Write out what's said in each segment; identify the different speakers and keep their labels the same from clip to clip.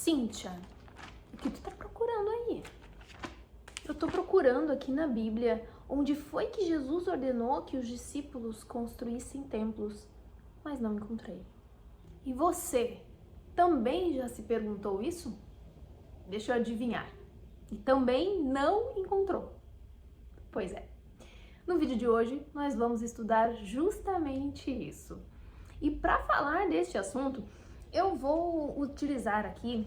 Speaker 1: Cíntia, o que tu tá procurando aí? Eu tô procurando aqui na Bíblia onde foi que Jesus ordenou que os discípulos construíssem templos, mas não encontrei. E você também já se perguntou isso? Deixa eu adivinhar. E também não encontrou. Pois é. No vídeo de hoje nós vamos estudar justamente isso. E para falar deste assunto, eu vou utilizar aqui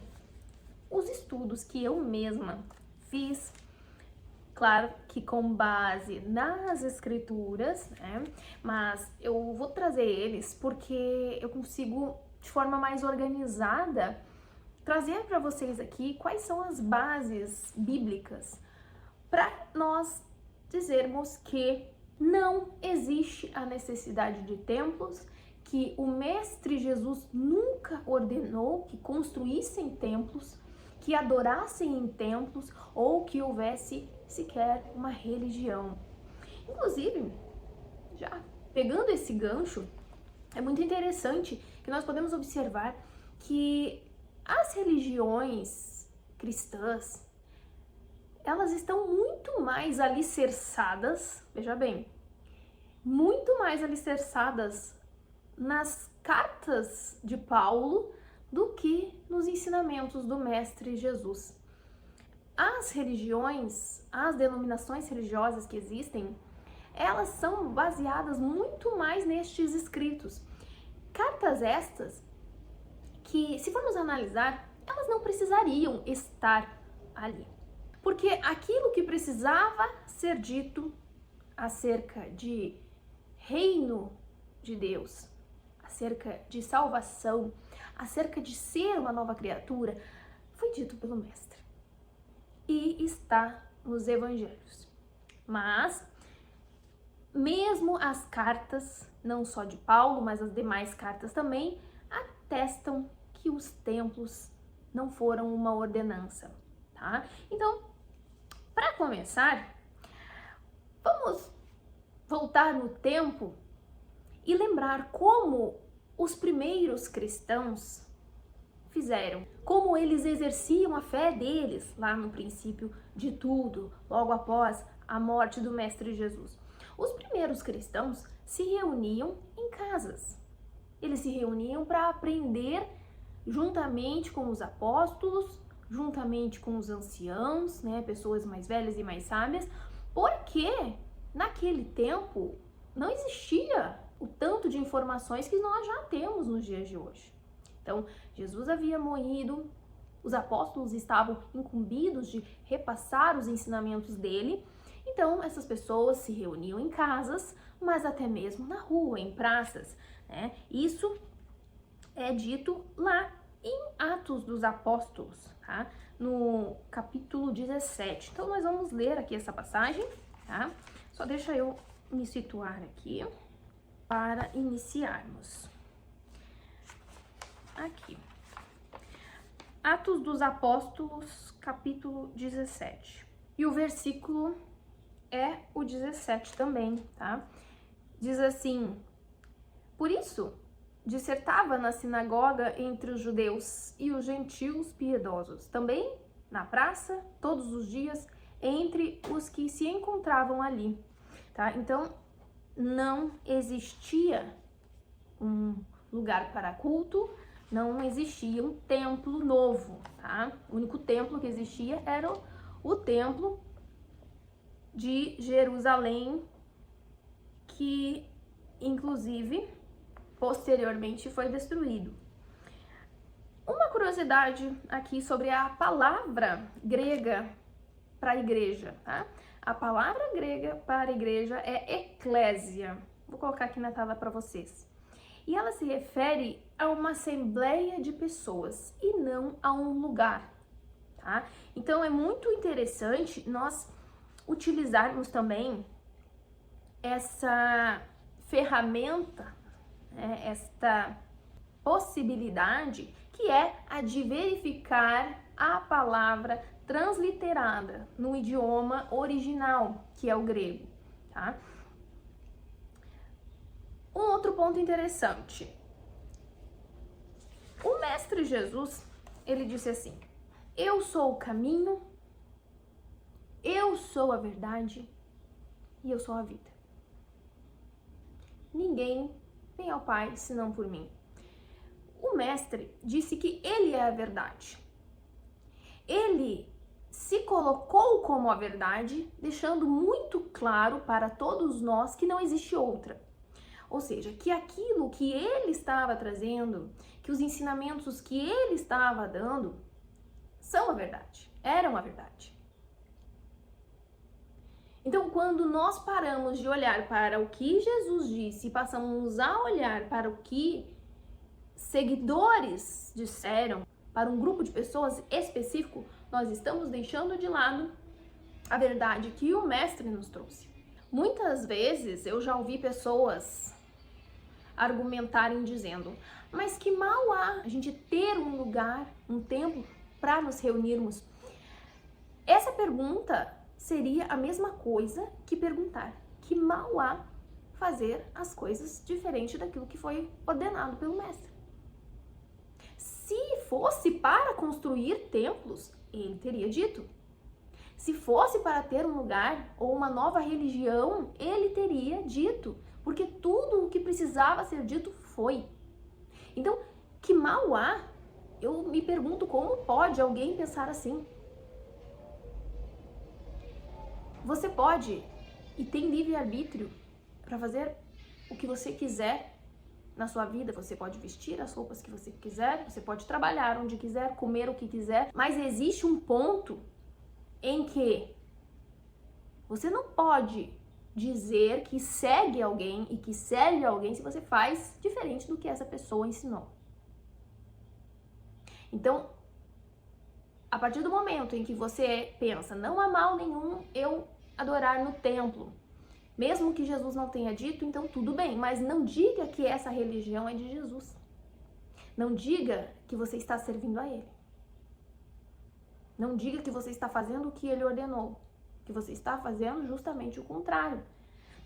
Speaker 1: os estudos que eu mesma fiz, claro que com base nas escrituras, né? Mas eu vou trazer eles porque eu consigo, de forma mais organizada, trazer para vocês aqui quais são as bases bíblicas para nós dizermos que não existe a necessidade de templos, que o Mestre Jesus nunca ordenou que construíssem templos, que adorassem em templos ou que houvesse sequer uma religião. Inclusive, já pegando esse gancho, é muito interessante que nós podemos observar que as religiões cristãs, elas estão muito mais alicerçadas, veja bem, muito mais alicerçadas nas cartas de Paulo do que nos ensinamentos do Mestre Jesus. As religiões, as denominações religiosas que existem, elas são baseadas muito mais nestes escritos. Cartas estas que, se formos analisar, elas não precisariam estar ali. Porque aquilo que precisava ser dito acerca de reino de Deus, acerca de salvação, acerca de ser uma nova criatura, foi dito pelo Mestre. E está nos evangelhos. Mas, mesmo as cartas, não só de Paulo, mas as demais cartas também, atestam que os templos não foram uma ordenança, tá? Então, para começar, vamos voltar no tempo e lembrar como os primeiros cristãos fizeram, como eles exerciam a fé deles lá no princípio de tudo, logo após a morte do Mestre Jesus. Os primeiros cristãos se reuniam em casas. Eles se reuniam para aprender juntamente com os apóstolos, juntamente com os anciãos, né, pessoas mais velhas e mais sábias, porque naquele tempo não existia o tanto de informações que nós já temos nos dias de hoje. Então, Jesus havia morrido, os apóstolos estavam incumbidos de repassar os ensinamentos dele, então essas pessoas se reuniam em casas, mas até mesmo na rua, em praças, né? Isso é dito lá em Atos dos Apóstolos, tá? No capítulo 17. Então, nós vamos ler aqui essa passagem, tá? Só deixa eu me situar aqui para iniciarmos. Aqui. Atos dos Apóstolos, capítulo 17. E o versículo é o 17 também, tá? Diz assim: por isso, dissertava na sinagoga entre os judeus e os gentios piedosos, também na praça, todos os dias, entre os que se encontravam ali, tá? Então, não existia um lugar para culto, não existia um templo novo, tá? O único templo que existia era o templo de Jerusalém, que inclusive posteriormente foi destruído. Uma curiosidade aqui sobre a palavra grega para igreja, tá? A palavra grega para igreja é eclésia. Vou colocar aqui na tela para vocês. E ela se refere a uma assembleia de pessoas e não a um lugar, tá? Então é muito interessante nós utilizarmos também essa ferramenta, né, esta possibilidade que é a de verificar a palavra transliterada no idioma original, que é o grego, tá? Um outro ponto interessante. O Mestre Jesus, ele disse assim: eu sou o caminho, eu sou a verdade e eu sou a vida. Ninguém vem ao Pai senão por mim. O mestre disse que ele é a verdade. Ele se colocou como a verdade, deixando muito claro para todos nós que não existe outra. Ou seja, que aquilo que ele estava trazendo, que os ensinamentos que ele estava dando, são a verdade, eram a verdade. Então, quando nós paramos de olhar para o que Jesus disse e passamos a olhar para o que seguidores disseram, para um grupo de pessoas específico, nós estamos deixando de lado a verdade que o mestre nos trouxe. Muitas vezes eu já ouvi pessoas argumentarem dizendo: mas que mal há a gente ter um lugar, um tempo para nos reunirmos? Essa pergunta seria a mesma coisa que perguntar: que mal há fazer as coisas diferente daquilo que foi ordenado pelo mestre? Se fosse para construir templos, ele teria dito. Se fosse para ter um lugar ou uma nova religião, ele teria dito. Porque tudo o que precisava ser dito foi. Então, que mal há? Eu me pergunto como pode alguém pensar assim. Você pode e tem livre-arbítrio para fazer o que você quiser na sua vida. Você pode vestir as roupas que você quiser, você pode trabalhar onde quiser, comer o que quiser, mas existe um ponto em que você não pode dizer que segue alguém e que serve alguém se você faz diferente do que essa pessoa ensinou. Então, a partir do momento em que você pensa, não há mal nenhum eu adorar no templo, mesmo que Jesus não tenha dito, então tudo bem, mas não diga que essa religião é de Jesus. Não diga que você está servindo a Ele. Não diga que você está fazendo o que Ele ordenou, que você está fazendo justamente o contrário.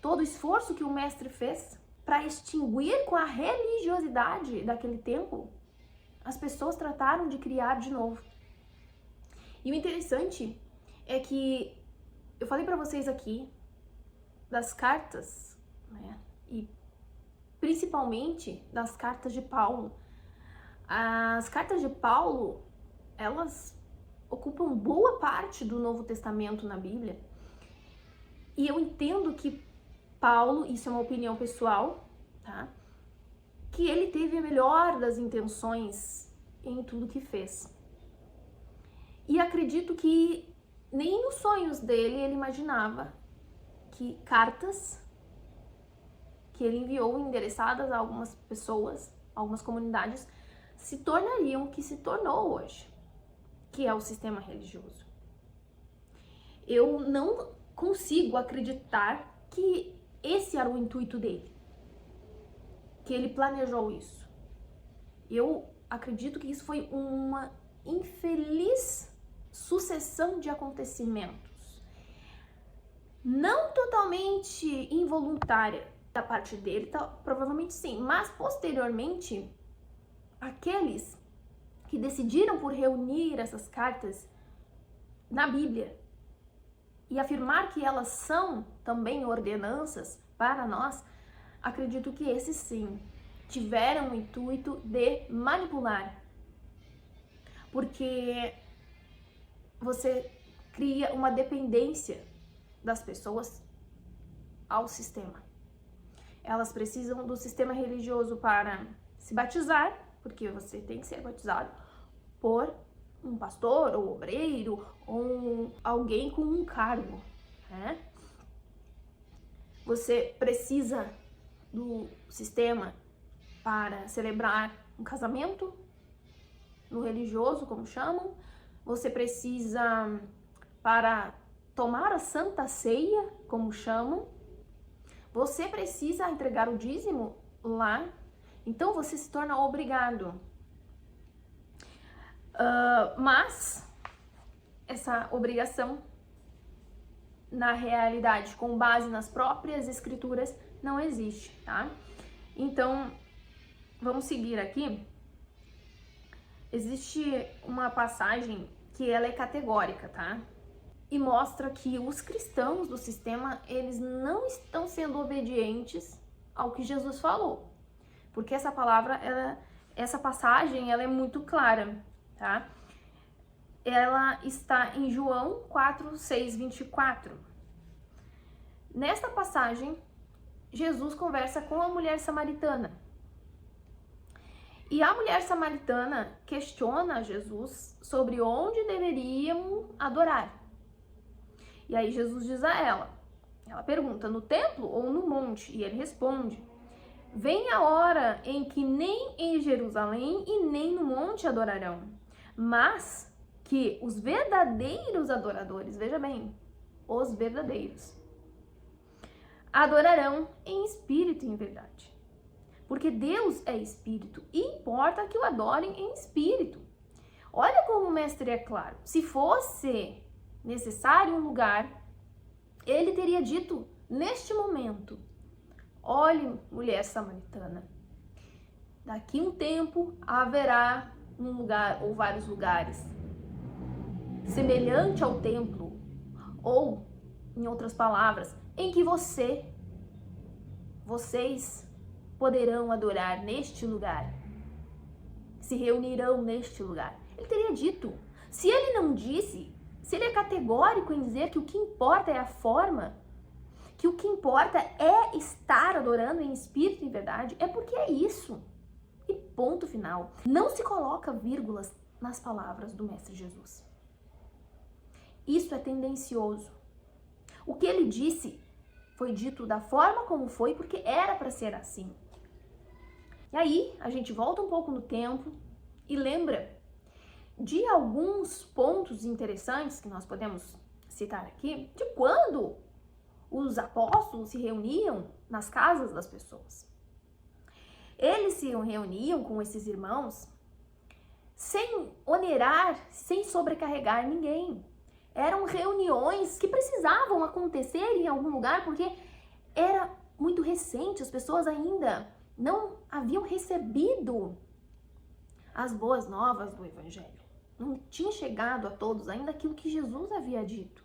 Speaker 1: Todo esforço que o mestre fez para extinguir com a religiosidade daquele tempo, as pessoas trataram de criar de novo. E o interessante é que eu falei para vocês aqui das cartas, né? E principalmente das cartas de Paulo. As cartas de Paulo, elas ocupam boa parte do Novo Testamento na Bíblia. E eu entendo que Paulo, isso é uma opinião pessoal, tá? Que ele teve a melhor das intenções em tudo que fez. E acredito que nem nos sonhos dele ele imaginava que cartas que ele enviou endereçadas a algumas pessoas, algumas comunidades, se tornariam o que se tornou hoje, que é o sistema religioso. Eu não consigo acreditar que esse era o intuito dele, que ele planejou isso. Eu acredito que isso foi uma infeliz sucessão de acontecimentos, não totalmente involuntária da parte dele, provavelmente sim, mas posteriormente, aqueles que decidiram por reunir essas cartas na Bíblia e afirmar que elas são também ordenanças para nós, acredito que esses sim tiveram o intuito de manipular, porque você cria uma dependência das pessoas ao sistema. Elas precisam do sistema religioso para se batizar, porque você tem que ser batizado por um pastor, ou obreiro, ou alguém com um cargo, né? Você precisa do sistema para celebrar um casamento, no religioso, como chamam. Você precisa para tomar a Santa Ceia, como chamam. Você precisa entregar o dízimo lá. Então você se torna obrigado. Mas essa obrigação, na realidade, com base nas próprias escrituras, não existe, tá? Então, vamos seguir aqui. Existe uma passagem que ela é categórica, tá? E mostra que os cristãos do sistema, eles não estão sendo obedientes ao que Jesus falou. Porque essa palavra, essa passagem, ela é muito clara, tá? Ela está em João 4, 6, 24. Nesta passagem, Jesus conversa com a mulher samaritana. E a mulher samaritana questiona Jesus sobre onde deveriam adorar. E aí Jesus diz a ela pergunta, no templo ou no monte? E ele responde, vem a hora em que nem em Jerusalém e nem no monte adorarão, mas que os verdadeiros adoradores, veja bem, os verdadeiros, adorarão em espírito e em verdade. Porque Deus é espírito e importa que o adorem em espírito. Olha como o mestre é claro. Se fosse necessário um lugar, ele teria dito neste momento, olhe, mulher samaritana, daqui um tempo haverá um lugar ou vários lugares semelhante ao templo, ou, em outras palavras, em que vocês poderão adorar neste lugar, se reunirão neste lugar. Ele teria dito. Se ele não disse, se ele é categórico em dizer que o que importa é a forma, que o que importa é estar adorando em espírito e em verdade, é porque é isso. E ponto final. Não se coloca vírgulas nas palavras do Mestre Jesus. Isso é tendencioso. O que ele disse foi dito da forma como foi, porque era para ser assim. E aí, a gente volta um pouco no tempo e lembra de alguns pontos interessantes que nós podemos citar aqui, de quando os apóstolos se reuniam nas casas das pessoas. Eles se reuniam com esses irmãos sem onerar, sem sobrecarregar ninguém. Eram reuniões que precisavam acontecer em algum lugar porque era muito recente, as pessoas ainda não haviam recebido as boas novas do Evangelho. Não tinha chegado a todos ainda aquilo que Jesus havia dito.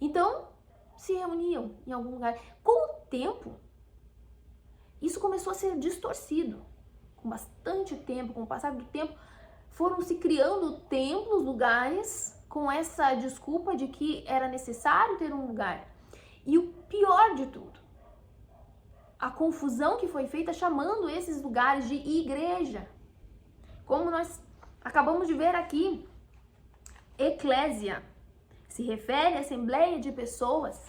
Speaker 1: Então, se reuniam em algum lugar. Com o tempo, isso começou a ser distorcido. Com bastante tempo, com o passar do tempo, foram se criando templos, lugares, com essa desculpa de que era necessário ter um lugar. E o pior de tudo, a confusão que foi feita chamando esses lugares de igreja. Como nós acabamos de ver aqui, eclésia se refere à assembleia de pessoas.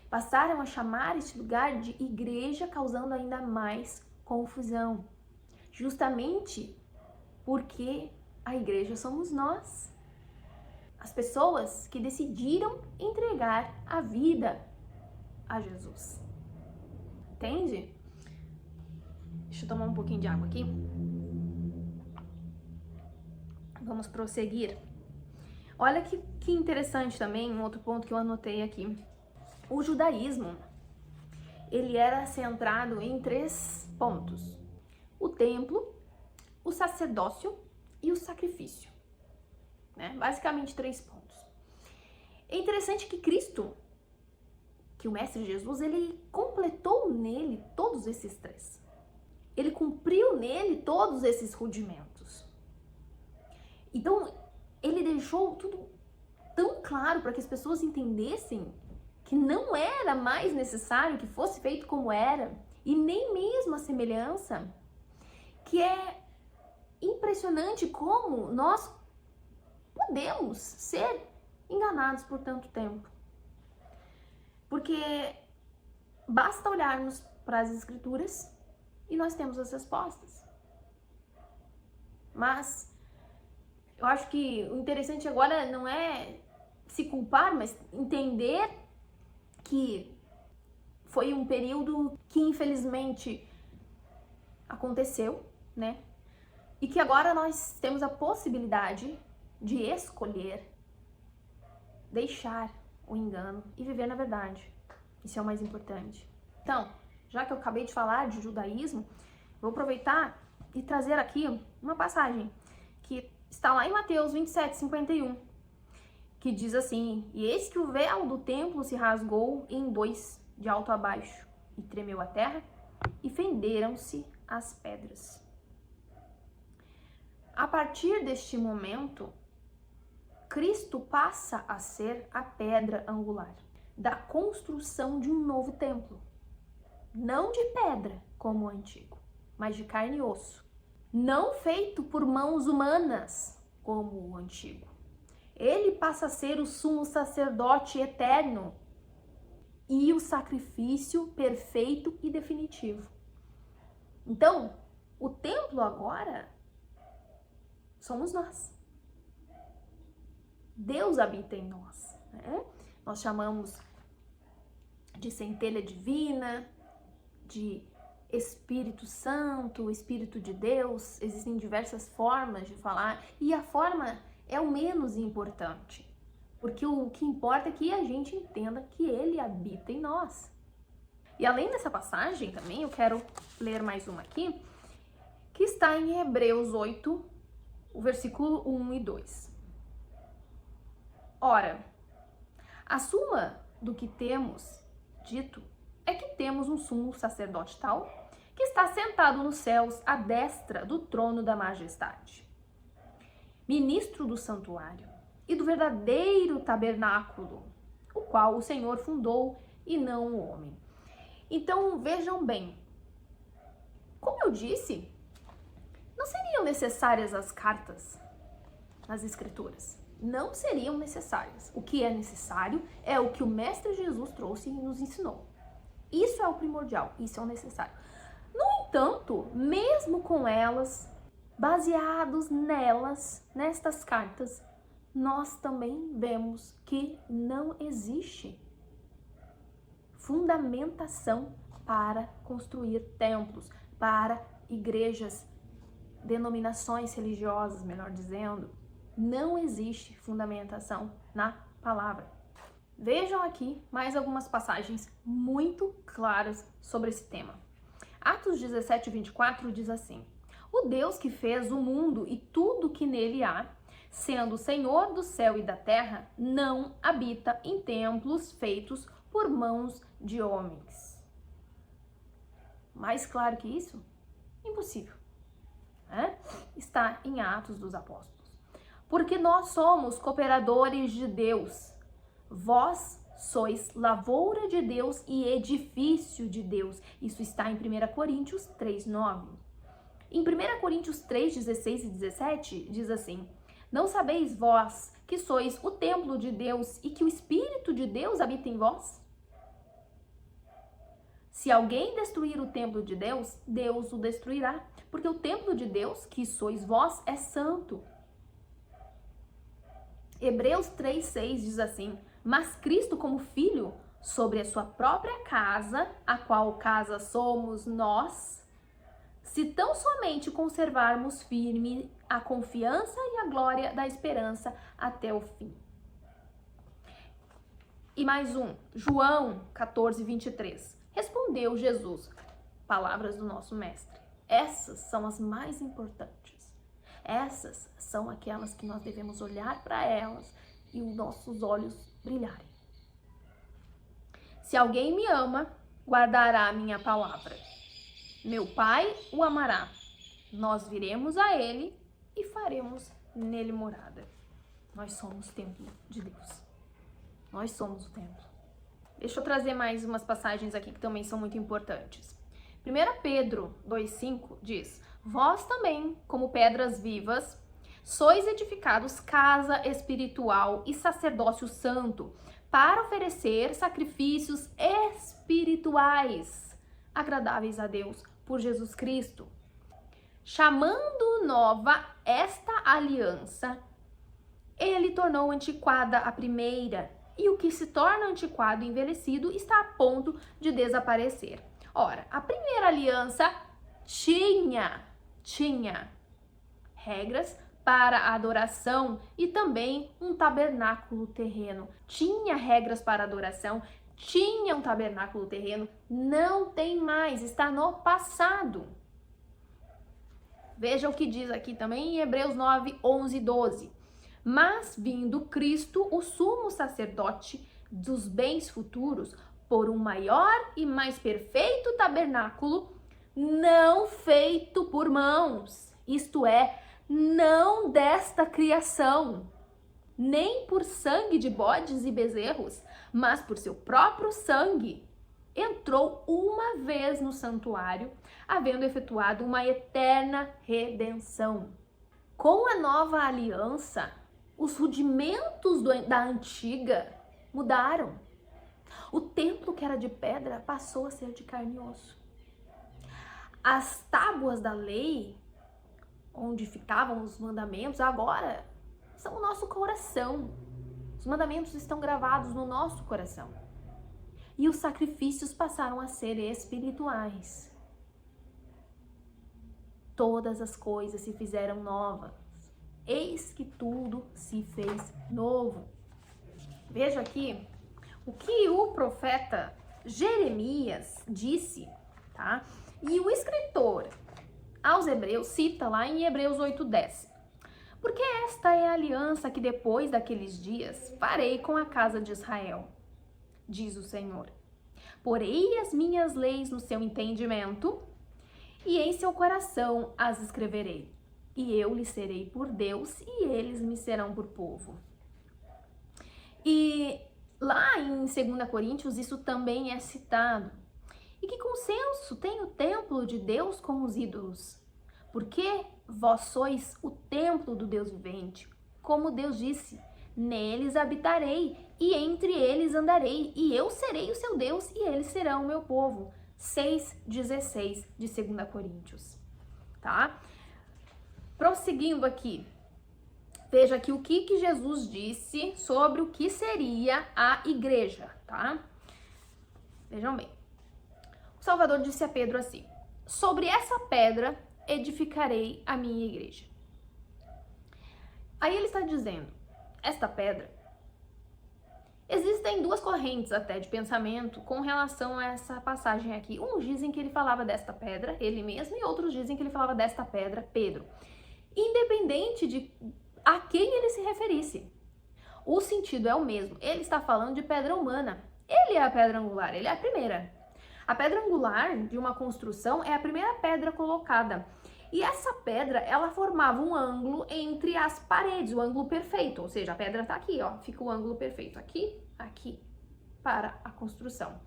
Speaker 1: Passaram a chamar este lugar de igreja, causando ainda mais confusão. Justamente porque a igreja somos nós. As pessoas que decidiram entregar a vida a Jesus. Entende? Deixa eu tomar um pouquinho de água aqui. Vamos prosseguir. Olha que interessante também, um outro ponto que eu anotei aqui. O judaísmo, ele era centrado em 3 pontos. O templo, o sacerdócio e o sacrifício. Né? Basicamente 3 pontos. É interessante que Cristo, que o Mestre Jesus, ele completou nele todos esses 3. Ele cumpriu nele todos esses rudimentos. Então, ele deixou tudo tão claro para que as pessoas entendessem que não era mais necessário que fosse feito como era, e nem mesmo a semelhança, que é impressionante como nós podemos ser enganados por tanto tempo. Porque basta olharmos para as Escrituras e nós temos as respostas. Mas eu acho que o interessante agora não é se culpar, mas entender que foi um período que infelizmente aconteceu, né? E que agora nós temos a possibilidade de escolher deixar o engano e viver na verdade. Isso é o mais importante. Então, já que eu acabei de falar de judaísmo, vou aproveitar e trazer aqui uma passagem que está lá em Mateus 27:51, que diz assim: e eis que o véu do templo se rasgou em dois, de alto a baixo, e tremeu a terra, e fenderam-se as pedras. A partir deste momento, Cristo passa a ser a pedra angular da construção de um novo templo. Não de pedra, como o antigo, mas de carne e osso. Não feito por mãos humanas, como o antigo. Ele passa a ser o sumo sacerdote eterno e o sacrifício perfeito e definitivo. Então, o templo agora somos nós. Deus habita em nós, né? Nós chamamos de centelha divina, de Espírito Santo, Espírito de Deus. Existem diversas formas de falar e a forma é o menos importante, porque o que importa é que a gente entenda que Ele habita em nós. E além dessa passagem também, eu quero ler mais uma aqui, que está em Hebreus 8, o versículo 1 e 2. Ora, a suma do que temos dito é que temos um sumo sacerdote tal que está sentado nos céus à destra do trono da majestade, ministro do santuário e do verdadeiro tabernáculo, o qual o Senhor fundou e não o homem. Então vejam bem, como eu disse, não seriam necessárias as cartas nas escrituras. Não seriam necessárias. O que é necessário é o que o Mestre Jesus trouxe e nos ensinou. Isso é o primordial, isso é o necessário. No entanto, mesmo com elas, baseados nelas, nestas cartas, nós também vemos que não existe fundamentação para construir templos, para igrejas, denominações religiosas, melhor dizendo. Não existe fundamentação na palavra. Vejam aqui mais algumas passagens muito claras sobre esse tema. Atos 17:24 diz assim: o Deus que fez o mundo e tudo que nele há, sendo o Senhor do céu e da terra, não habita em templos feitos por mãos de homens. Mais claro que isso? Impossível. Está em Atos dos Apóstolos. Porque nós somos cooperadores de Deus. Vós sois lavoura de Deus e edifício de Deus. Isso está em 1 Coríntios 3:9. Em 1 Coríntios 3:16 e 17 diz assim: não sabeis vós que sois o templo de Deus e que o Espírito de Deus habita em vós? Se alguém destruir o templo de Deus, Deus o destruirá, porque o templo de Deus, que sois vós, é santo. Hebreus 3:6 diz assim: mas Cristo como Filho, sobre a sua própria casa, a qual casa somos nós, se tão somente conservarmos firme a confiança e a glória da esperança até o fim. E mais um, João 14:23. Respondeu Jesus, palavras do nosso mestre. Essas são as mais importantes. Essas são aquelas que nós devemos olhar para elas e os nossos olhos brilharem. Se alguém me ama, guardará a minha palavra. Meu Pai o amará. Nós viremos a ele e faremos nele morada. Nós somos o templo de Deus. Nós somos o templo. Deixa eu trazer mais umas passagens aqui que também são muito importantes. 1 Pedro 2:5 diz: vós também, como pedras vivas, sois edificados casa espiritual e sacerdócio santo, para oferecer sacrifícios espirituais, agradáveis a Deus por Jesus Cristo. Chamando nova esta aliança, ele tornou antiquada a primeira, e o que se torna antiquado e envelhecido está a ponto de desaparecer. Ora, a primeira aliança tinha regras para a adoração e também um tabernáculo terreno. Tinha regras para a adoração, tinha um tabernáculo terreno, não tem mais, está no passado. Veja o que diz aqui também em Hebreus 9, 11 e 12. Mas vindo Cristo, o sumo sacerdote dos bens futuros, por um maior e mais perfeito tabernáculo, não feito por mãos, isto é, não desta criação, nem por sangue de bodes e bezerros, mas por seu próprio sangue, entrou uma vez no santuário, havendo efetuado uma eterna redenção. Com a nova aliança, os rudimentos da antiga mudaram. O templo que era de pedra passou a ser de carne e osso. As tábuas da lei, onde ficavam os mandamentos, agora são o nosso coração. Os mandamentos estão gravados no nosso coração. E os sacrifícios passaram a ser espirituais. Todas as coisas se fizeram novas. Eis que tudo se fez novo. Veja aqui o que o profeta Jeremias disse, tá? E o escritor aos Hebreus cita lá em Hebreus 8:10. Porque esta é a aliança que depois daqueles dias farei com a casa de Israel, diz o Senhor. Porei as minhas leis no seu entendimento e em seu coração as escreverei. E eu lhes serei por Deus e eles me serão por povo. E lá em 2 Coríntios isso também é citado. E que consenso tem o templo de Deus com os ídolos? Porque vós sois o templo do Deus vivente. Como Deus disse, neles habitarei e entre eles andarei, e eu serei o seu Deus e eles serão o meu povo. 6:16 de 2 Coríntios, tá? Prosseguindo aqui, veja aqui o que Jesus disse sobre o que seria a igreja, tá? Vejam bem. O Salvador disse a Pedro assim: sobre essa pedra edificarei a minha igreja. Aí ele está dizendo, esta pedra, existem duas correntes até de pensamento com relação a essa passagem aqui. Uns dizem que ele falava desta pedra, ele mesmo, e outros dizem que ele falava desta pedra, Pedro. Independente de a quem ele se referisse, o sentido é o mesmo. Ele está falando de pedra humana. Ele é a pedra angular, ele é a primeira. A pedra angular de uma construção é a primeira pedra colocada. E essa pedra, ela formava um ângulo entre as paredes, o ângulo perfeito. Ou seja, a pedra tá aqui, ó, fica o ângulo perfeito aqui, aqui, para a construção.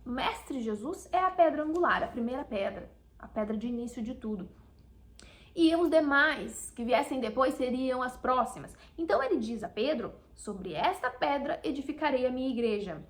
Speaker 1: O Mestre Jesus é a pedra angular, a primeira pedra, a pedra de início de tudo. E os demais que viessem depois seriam as próximas. Então ele diz a Pedro, sobre esta pedra edificarei a minha igreja.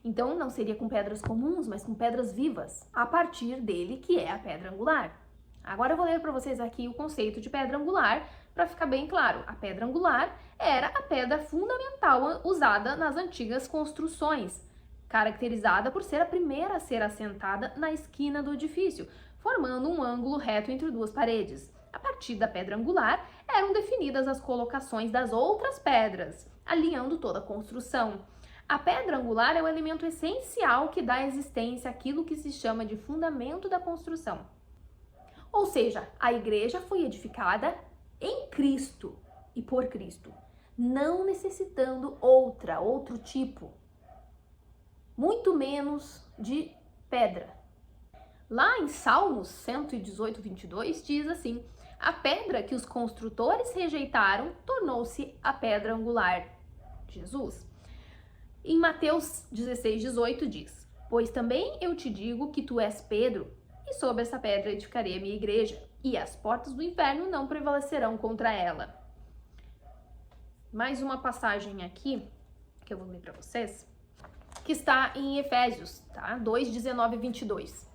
Speaker 1: Então não seria com pedras comuns, mas com pedras vivas, a partir dele que é a pedra angular. Agora eu vou ler para vocês aqui o conceito de pedra angular, para ficar bem claro. A pedra angular era a pedra fundamental usada nas antigas construções, caracterizada por ser a primeira a ser assentada na esquina do edifício, formando um ângulo reto entre duas paredes. A partir da pedra angular, eram definidas as colocações das outras pedras, alinhando toda a construção. A pedra angular é o elemento essencial que dá existência àquilo que se chama de fundamento da construção. Ou seja, a igreja foi edificada em Cristo e por Cristo, não necessitando outro tipo, muito menos de pedra. Lá em Salmos 118, 22, diz assim: a pedra que os construtores rejeitaram tornou-se a pedra angular, Jesus. Em Mateus 16, 18 diz: pois também eu te digo que tu és Pedro, e sobre essa pedra edificarei a minha igreja, e as portas do inferno não prevalecerão contra ela. Mais uma passagem aqui, que eu vou ler para vocês, que está em Efésios, tá? 2, 19 e 22.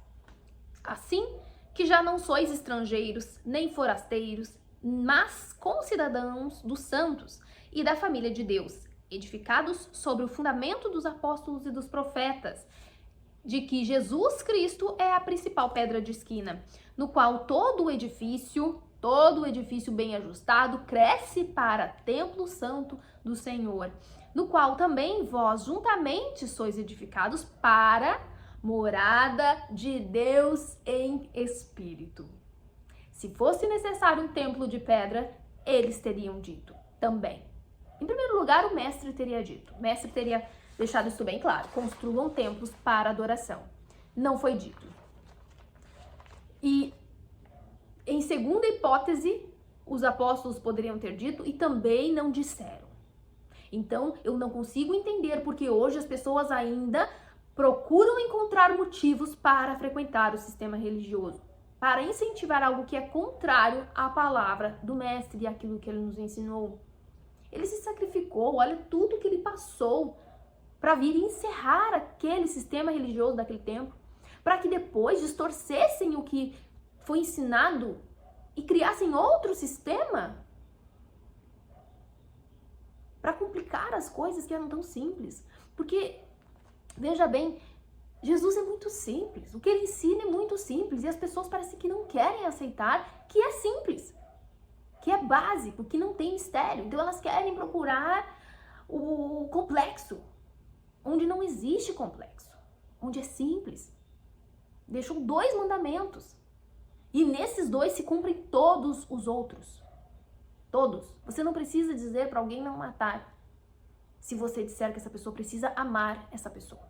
Speaker 1: Assim que já não sois estrangeiros, nem forasteiros, mas concidadãos dos santos e da família de Deus, edificados sobre o fundamento dos apóstolos e dos profetas, de que Jesus Cristo é a principal pedra de esquina, no qual todo o edifício bem ajustado, cresce para templo santo do Senhor, no qual também vós juntamente sois edificados para morada de Deus em Espírito. Se fosse necessário um templo de pedra, eles teriam dito também. Em primeiro lugar, o mestre teria dito. O mestre teria deixado isso bem claro. Construam templos para adoração. Não foi dito. E, em segunda hipótese, os apóstolos poderiam ter dito e também não disseram. Então, eu não consigo entender porque hoje as pessoas ainda procuram encontrar motivos para frequentar o sistema religioso, para incentivar algo que é contrário à palavra do mestre e àquilo que ele nos ensinou. Ele se sacrificou, olha tudo que ele passou para vir encerrar aquele sistema religioso daquele tempo, para que depois distorcessem o que foi ensinado e criassem outro sistema para complicar as coisas que eram tão simples. Porque, veja bem, Jesus é muito simples, o que ele ensina é muito simples e as pessoas parecem que não querem aceitar que é simples, que é básico, que não tem mistério. Então elas querem procurar o complexo, onde não existe complexo, onde é simples. Deixou 2 mandamentos e nesses 2 se cumprem todos os outros. Todos. Você não precisa dizer para alguém não matar se você disser que essa pessoa precisa amar essa pessoa.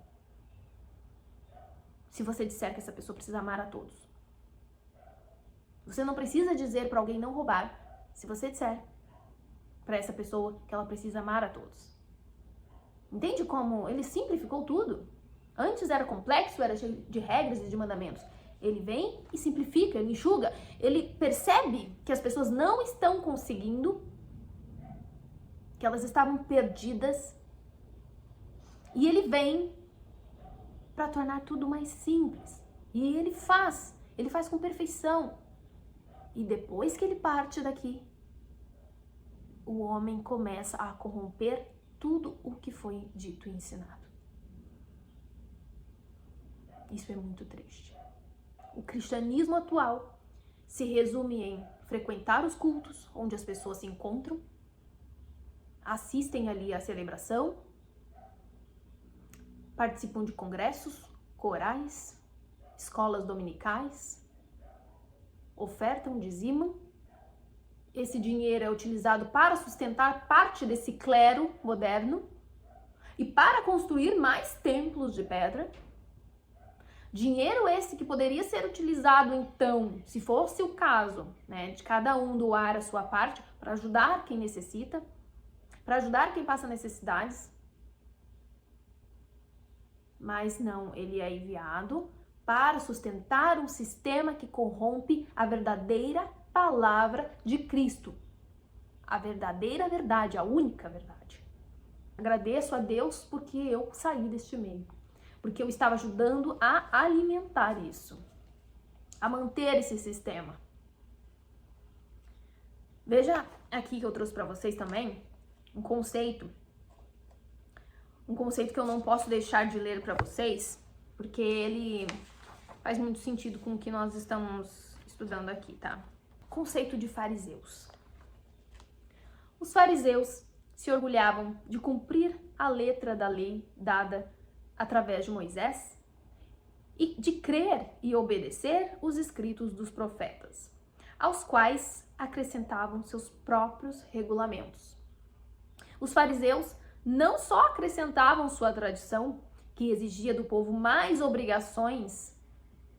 Speaker 1: Se você disser que essa pessoa precisa amar a todos. Você não precisa dizer para alguém não roubar se você disser para essa pessoa que ela precisa amar a todos. Entende como ele simplificou tudo? Antes era complexo, era cheio de regras e de mandamentos. Ele vem e simplifica, ele enxuga, ele percebe que as pessoas não estão conseguindo, que elas estavam perdidas, e ele vem para tornar tudo mais simples. E ele faz com perfeição. E depois que ele parte daqui, o homem começa a corromper tudo o que foi dito e ensinado. Isso é muito triste. O cristianismo atual se resume em frequentar os cultos onde as pessoas se encontram, assistem ali à celebração, participam de congressos, corais, escolas dominicais, ofertam, dizimam. Esse dinheiro é utilizado para sustentar parte desse clero moderno e para construir mais templos de pedra. Dinheiro esse que poderia ser utilizado, então, se fosse o caso, né, de cada um doar a sua parte para ajudar quem necessita, para ajudar quem passa necessidades. Mas não, ele é enviado para sustentar um sistema que corrompe a verdadeira palavra de Cristo. A verdadeira verdade, a única verdade. Agradeço a Deus porque eu saí deste meio. Porque eu estava ajudando a alimentar isso, a manter esse sistema. Veja aqui que eu trouxe para vocês também um conceito que eu não posso deixar de ler para vocês, porque ele faz muito sentido com o que nós estamos estudando aqui, tá? Conceito de fariseus. Os fariseus se orgulhavam de cumprir a letra da lei dada através de Moisés e de crer e obedecer os escritos dos profetas, aos quais acrescentavam seus próprios regulamentos. Os fariseus não só acrescentavam sua tradição, que exigia do povo mais obrigações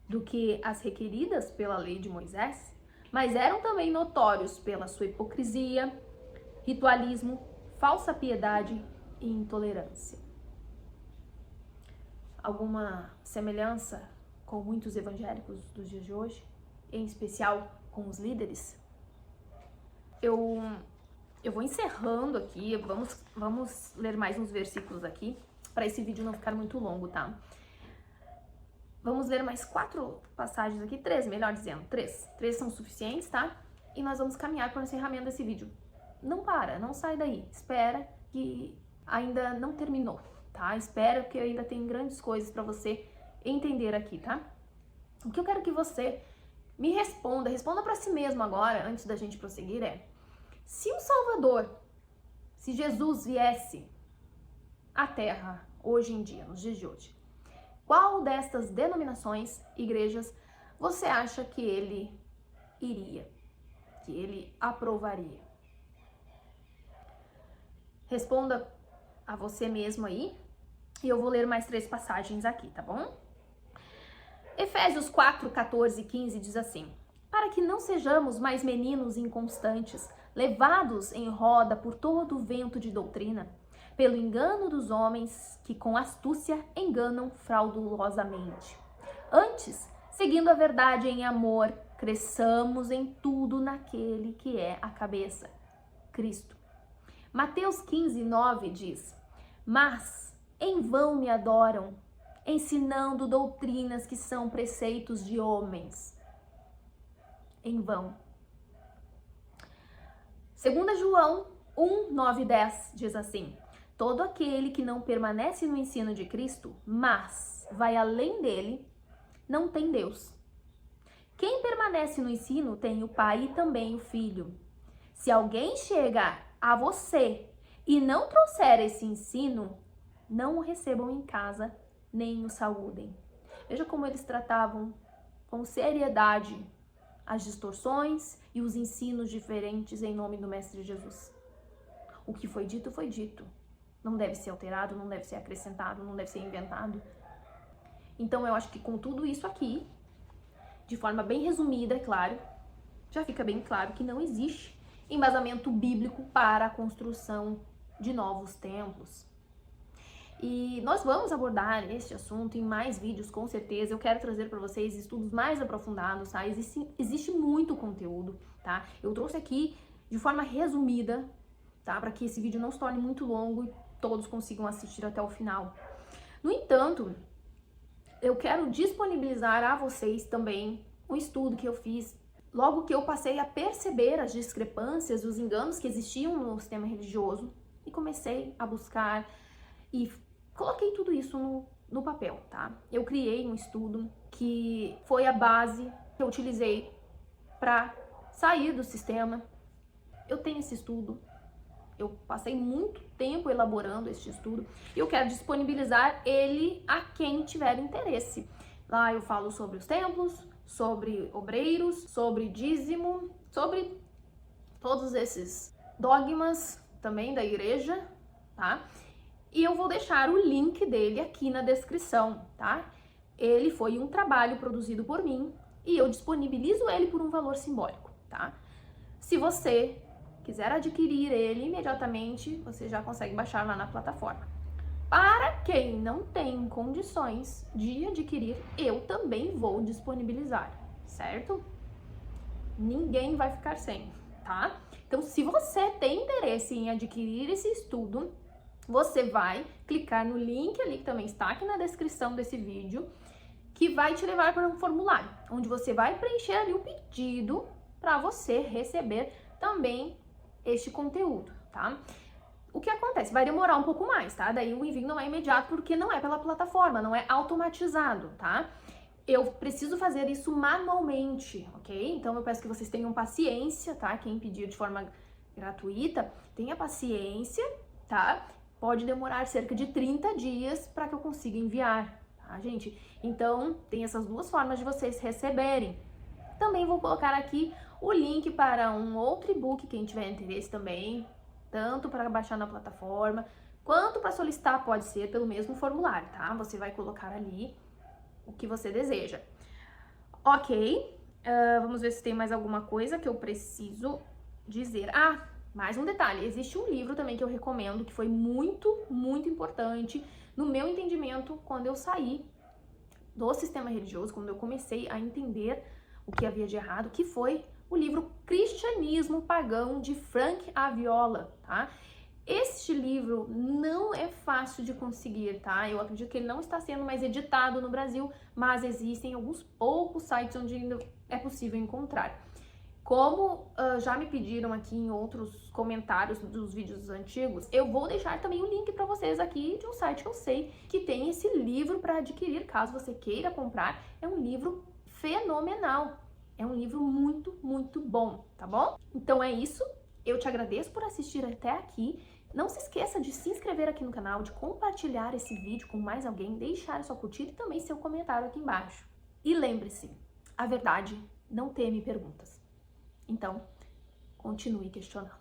Speaker 1: do que as requeridas pela lei de Moisés, mas eram também notórios pela sua hipocrisia, ritualismo, falsa piedade e intolerância. Alguma semelhança com muitos evangélicos dos dias de hoje, em especial com os líderes? Eu vou encerrando aqui, vamos ler mais uns versículos aqui, para esse vídeo não ficar muito longo, tá? Vamos ler mais 4 passagens aqui, 3, melhor dizendo, 3. 3 são suficientes, tá? E nós vamos caminhar para o encerramento desse vídeo. Não para, não sai daí, espera que ainda não terminou, tá? Espera porque ainda tem grandes coisas para você entender aqui, tá? O que eu quero que você me responda para si mesmo agora, antes da gente prosseguir, é: se o Salvador, se Jesus viesse à Terra hoje em dia, nos dias de hoje, qual destas denominações, igrejas, você acha que ele iria, que ele aprovaria? Responda a você mesmo aí, e eu vou ler mais 3 passagens aqui, tá bom? Efésios 4, 14 e 15 diz assim: para que não sejamos mais meninos inconstantes, levados em roda por todo o vento de doutrina, pelo engano dos homens que com astúcia enganam fraudulosamente. Antes, seguindo a verdade em amor, cresçamos em tudo naquele que é a cabeça, Cristo. Mateus 15, 9 diz: mas em vão me adoram, ensinando doutrinas que são preceitos de homens. Em vão. 2 João 1, 9 e 10 diz assim: todo aquele que não permanece no ensino de Cristo, mas vai além dele, não tem Deus. Quem permanece no ensino tem o Pai e também o Filho. Se alguém chega a você e não trouxer esse ensino, não o recebam em casa, nem o saúdem. Veja como eles tratavam com seriedade as distorções e os ensinos diferentes em nome do Mestre Jesus. O que foi dito, foi dito. Não deve ser alterado, não deve ser acrescentado, não deve ser inventado. Então eu acho que com tudo isso aqui, de forma bem resumida, é claro, já fica bem claro que não existe embasamento bíblico para a construção de novos templos. E nós vamos abordar este assunto em mais vídeos, com certeza. Eu quero trazer para vocês estudos mais aprofundados, tá? Existe muito conteúdo, tá? Eu trouxe aqui de forma resumida, tá? Para que esse vídeo não se torne muito longo e todos consigam assistir até o final. No entanto, eu quero disponibilizar a vocês também um estudo que eu fiz logo que eu passei a perceber as discrepâncias, os enganos que existiam no sistema religioso e comecei a buscar e coloquei tudo isso no papel, tá? Eu criei um estudo que foi a base que eu utilizei para sair do sistema. Eu tenho esse estudo, eu passei muito tempo elaborando este estudo e eu quero disponibilizar ele a quem tiver interesse. Lá eu falo sobre os templos, sobre obreiros, sobre dízimo, sobre todos esses dogmas também da igreja, tá? E eu vou deixar o link dele aqui na descrição, tá? Ele foi um trabalho produzido por mim e eu disponibilizo ele por um valor simbólico, tá? Se você quiser adquirir ele imediatamente, você já consegue baixar lá na plataforma. Para quem não tem condições de adquirir, eu também vou disponibilizar, certo? Ninguém vai ficar sem, tá? Então, se você tem interesse em adquirir esse estudo, você vai clicar no link ali que também está aqui na descrição desse vídeo, que vai te levar para um formulário, onde você vai preencher ali o pedido para você receber também este conteúdo, tá? O que acontece? Vai demorar um pouco mais, tá? Daí o envio não é imediato porque não é pela plataforma, não é automatizado, tá? Eu preciso fazer isso manualmente, ok? Então eu peço que vocês tenham paciência, tá? Quem pedir de forma gratuita, tenha paciência, tá? Pode demorar cerca de 30 dias para que eu consiga enviar, tá, gente? Então, tem essas duas formas de vocês receberem. Também vou colocar aqui o link para um outro e-book, quem tiver interesse também, tanto para baixar na plataforma, quanto para solicitar, pode ser pelo mesmo formulário, tá? Você vai colocar ali o que você deseja. Ok, vamos ver se tem mais alguma coisa que eu preciso dizer. Ah, mais um detalhe, existe um livro também que eu recomendo, que foi muito, muito importante no meu entendimento quando eu saí do sistema religioso, quando eu comecei a entender o que havia de errado, que foi o livro Cristianismo Pagão, de Frank Aviola, tá? Este livro não é fácil de conseguir, tá? Eu acredito que ele não está sendo mais editado no Brasil, mas existem alguns poucos sites onde ainda é possível encontrar. Como já me pediram aqui em outros comentários dos vídeos antigos, eu vou deixar também o link para vocês aqui de um site que eu sei que tem esse livro para adquirir, caso você queira comprar. É um livro fenomenal, é um livro muito, muito bom, tá bom? Então é isso, eu te agradeço por assistir até aqui. Não se esqueça de se inscrever aqui no canal, de compartilhar esse vídeo com mais alguém, deixar sua curtida e também seu comentário aqui embaixo. E lembre-se, a verdade não teme perguntas. Então, continue questionando.